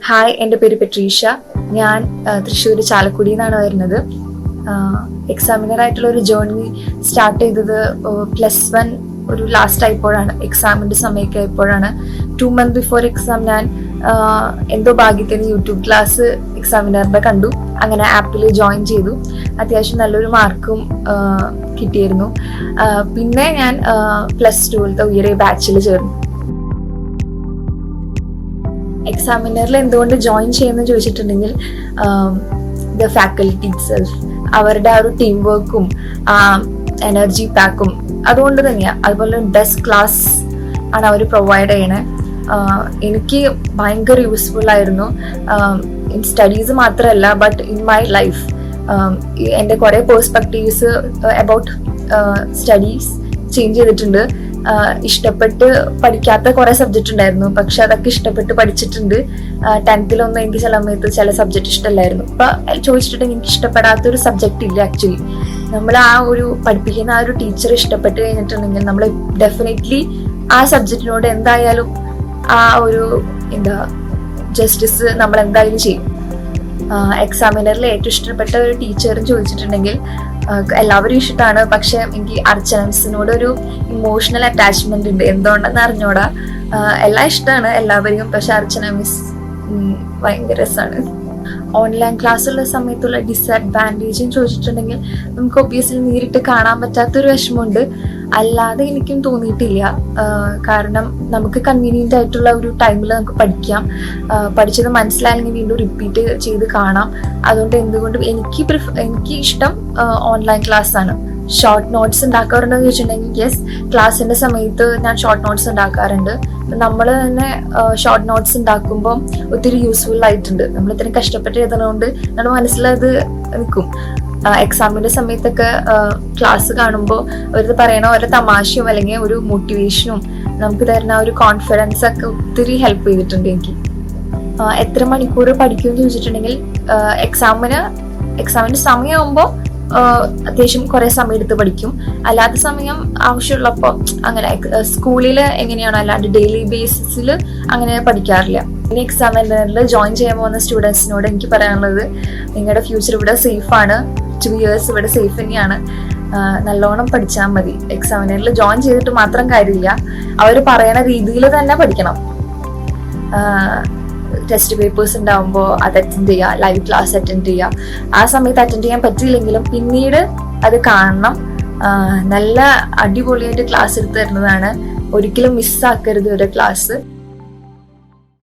Hi, എൻ്റെ പേര് Patricia. ഞാൻ തൃശ്ശൂർ ചാലക്കുടിയിൽ നിന്നാണ് വരുന്നത്. എക്സാമിനറായിട്ടുള്ള ഒരു ജേർണി സ്റ്റാർട്ട് ചെയ്തത് +1 ഒരു ലാസ്റ്റ് ആയപ്പോഴാണ്. എക്സാമിൻ്റെ സമയമൊക്കെ ആയപ്പോഴാണ്. 2 months ബിഫോർ എക്സാം ഞാൻ എന്തോ ഭാഗ്യത്തിന് യൂട്യൂബ് ക്ലാസ് എക്സാമിനറിൻ്റെ കണ്ടു. അങ്ങനെ ആപ്പിൽ ജോയിൻ ചെയ്തു. അത്യാവശ്യം നല്ലൊരു മാർക്കും കിട്ടിയിരുന്നു. പിന്നെ ഞാൻ +2 ഉയരെ ബാച്ചിൽ ചേർന്നു. എക്സാമിനറിൽ എന്തുകൊണ്ട് ജോയിൻ ചെയ്യുമെന്ന് ചോദിച്ചിട്ടുണ്ടെങ്കിൽ ദ ഫാക്കൽറ്റി ഇറ്റ്സെൽഫ്, അവരുടെ ആ ഒരു ടീം വർക്കും എനർജി പാക്കും അതുകൊണ്ട് തന്നെയാണ്. അതുപോലെ ബെസ്റ്റ് ക്ലാസ് ആണ് അവർ പ്രൊവൈഡ് ചെയ്യണേ. എനിക്ക് ഭയങ്കര യൂസ്ഫുൾ ആയിരുന്നു. ഇൻ സ്റ്റഡീസ് മാത്രമല്ല, ബട്ട് ഇൻ മൈ ലൈഫ് എൻ്റെ കുറേ പേഴ്സ്പെക്റ്റീവ്സ് അബൌട്ട് സ്റ്റഡീസ് ചേഞ്ച് ചെയ്തിട്ടുണ്ട്. ഇഷ്ടപ്പെട്ട് പഠിക്കാത്ത കുറെ സബ്ജക്റ്റ് ഉണ്ടായിരുന്നു, പക്ഷെ അതൊക്കെ ഇഷ്ടപ്പെട്ട് പഠിച്ചിട്ടുണ്ട്. 10th എനിക്ക് ചില സമയത്ത് ചില സബ്ജക്റ്റ് ഇഷ്ടമല്ലായിരുന്നു. ഇപ്പൊ ചോദിച്ചിട്ടുണ്ടെങ്കിൽ എനിക്ക് ഇഷ്ടപ്പെടാത്തൊരു സബ്ജക്റ്റ് ഇല്ല. ആക്ച്വലി നമ്മൾ ആ ഒരു പഠിപ്പിക്കുന്ന ആ ഒരു ടീച്ചർ ഇഷ്ടപ്പെട്ട് കഴിഞ്ഞിട്ടുണ്ടെങ്കിൽ നമ്മൾ ഡെഫിനറ്റ്ലി ആ സബ്ജക്റ്റിനോട് എന്തായാലും ആ ഒരു ജസ്റ്റിസ് നമ്മൾ എന്തായാലും ചെയ്യും. എക്സാമിനറിൽ ഏറ്റവും ഇഷ്ടപ്പെട്ട ഒരു ടീച്ചറും ചോദിച്ചിട്ടുണ്ടെങ്കിൽ എല്ലാവരും ഇഷ്ടമാണ്, പക്ഷെ എനിക്ക് അർച്ചന മിസ്സിനോട് ഒരു ഇമോഷണൽ അറ്റാച്ച്മെന്റ് ഉണ്ട്. എന്തുകൊണ്ടെന്ന് അറിഞ്ഞോടാ. എല്ലാം ഇഷ്ടമാണ് എല്ലാവരെയും, പക്ഷെ അർച്ചന മിസ് ഭയങ്കര രസമാണ്. ഓൺലൈൻ ക്ലാസ്സുള്ള സമയത്തുള്ള ഡിസഡ്വാൻറ്റേജും ചോദിച്ചിട്ടുണ്ടെങ്കിൽ നമുക്ക് ഒബ്വിയസ്ലി നേരിട്ട് കാണാൻ പറ്റാത്തൊരു വിഷമമുണ്ട്. അല്ലാതെ എനിക്കും തോന്നിയിട്ടില്ല. കാരണം നമുക്ക് കൺവീനിയൻ്റ് ആയിട്ടുള്ള ഒരു ടൈമിൽ നമുക്ക് പഠിക്കാം. പഠിച്ചത് മനസ്സിലായെങ്കിൽ വീണ്ടും റിപ്പീറ്റ് ചെയ്ത് കാണാം. അതുകൊണ്ട് എന്തുകൊണ്ടും എനിക്ക് ഇഷ്ടം ഓൺലൈൻ ക്ലാസ് ആണ്. ഷോർട്ട് നോട്ട്സ് ഉണ്ടാക്കാറുണ്ടെന്ന് ചോദിച്ചിട്ടുണ്ടെങ്കിൽ യെസ്, ക്ലാസ്സിൻ്റെ സമയത്ത് ഞാൻ ഷോർട്ട് നോട്ട്സ് ഉണ്ടാക്കാറുണ്ട്. നമ്മൾ തന്നെ ഷോർട്ട് നോട്ട്സ് ഉണ്ടാക്കുമ്പോൾ ഒത്തിരി യൂസ്ഫുൾ ആയിട്ടുണ്ട്. നമ്മൾ ഇത്രയും കഷ്ടപ്പെട്ട് എഴുതുന്നതുകൊണ്ട് നമ്മുടെ മനസ്സിലത് നിൽക്കും. എക്സാമിൻ്റെ സമയത്തൊക്കെ ക്ലാസ് കാണുമ്പോൾ ഒരു പറയണ ഓരോ തമാശയും അല്ലെങ്കിൽ ഒരു മോട്ടിവേഷനും നമുക്ക് തരുന്ന ഒരു കോൺഫിഡൻസ് ഒക്കെ ഒത്തിരി ഹെൽപ്പ് ചെയ്തിട്ടുണ്ട് എനിക്ക്. എത്ര മണിക്കൂർ പഠിക്കുമെന്ന് ചോദിച്ചിട്ടുണ്ടെങ്കിൽ എക്സാമിൻ്റെ സമയമാകുമ്പോൾ അത്യാവശ്യം കുറെ സമയം എടുത്ത് പഠിക്കും. അല്ലാത്ത സമയം ആവശ്യമുള്ളപ്പോൾ അങ്ങനെ സ്കൂളിൽ എങ്ങനെയാണോ അല്ലാണ്ട് ഡെയിലി ബേസിസിൽ അങ്ങനെ പഠിക്കാറില്ല. ഇനി എക്സാമിനറിൽ ജോയിൻ ചെയ്യാൻ പോകുന്ന സ്റ്റുഡൻസിനോട് എനിക്ക് പറയാനുള്ളത്, നിങ്ങളുടെ ഫ്യൂച്ചർ ഇവിടെ സേഫാണ്. 2 years ഇവിടെ സേഫ് തന്നെയാണ്. നല്ലോണം പഠിച്ചാൽ മതി. എക്സാമിനറിൽ ജോയിൻ ചെയ്തിട്ട് മാത്രം കാര്യമില്ല, അവർ പറയണ രീതിയിൽ തന്നെ പഠിക്കണം. ടെസ്റ്റ് പേപ്പേഴ്സ് ഉണ്ടാകുമ്പോൾ അത് അറ്റൻഡ് ചെയ്യുക, ലൈവ് ക്ലാസ് അറ്റൻഡ് ചെയ്യുക. ആ സമയത്ത് അറ്റൻഡ് ചെയ്യാൻ പറ്റിയില്ലെങ്കിലും പിന്നീട് അത് കാണണം. നല്ല അടിപൊളിയായിട്ട് ക്ലാസ് എടുത്ത് തരുന്നതാണ്. ഒരിക്കലും മിസ്സാക്കരുത് ഒരു ക്ലാസ്.